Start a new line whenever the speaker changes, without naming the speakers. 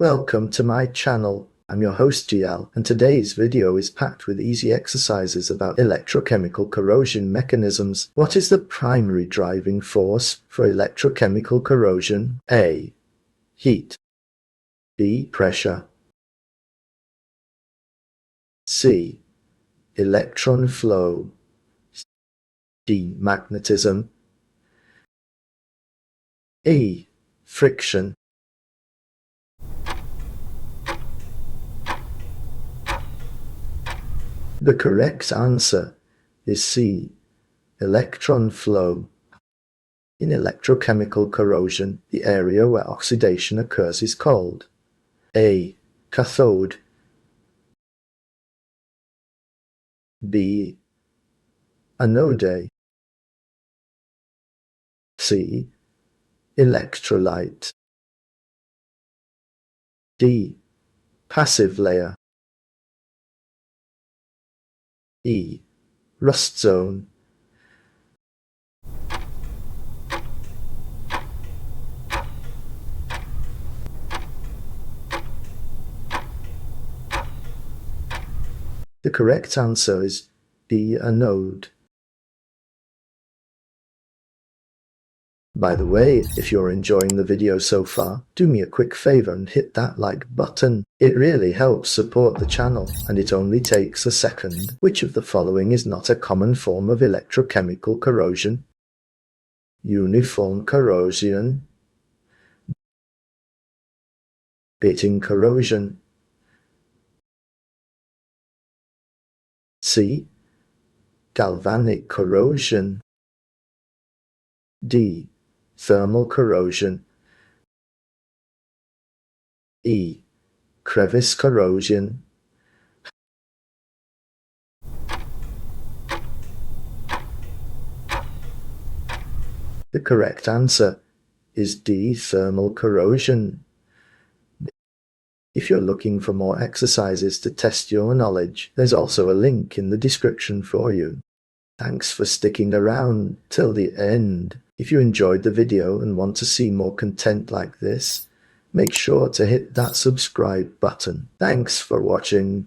Welcome to my channel. I'm your host GL, and today's video is packed with easy exercises about electrochemical corrosion mechanisms. What is the primary driving force for electrochemical corrosion? A. Heat. B. Pressure. C. Electron flow. D. Magnetism. E. Friction. The correct answer is C. Electron flow. In electrochemical corrosion, the area where oxidation occurs is called A. Cathode. B. Anode. C. Electrolyte. D. Passive layer. E. Rust zone. The correct answer is B. Anode. By the way, if you're enjoying the video so far, do me a quick favor and hit that like button. It really helps support the channel, and it only takes a second. Which of the following is not a common form of electrochemical corrosion? Uniform corrosion, pitting corrosion. C. Galvanic corrosion. D. Thermal corrosion. E. Crevice corrosion. The correct answer is D. Thermal corrosion. If you're looking for more exercises to test your knowledge, there's also a link in the description for you. Thanks for sticking around till the end. If you enjoyed the video and want to see more content like this, make sure to hit that subscribe button. Thanks for watching.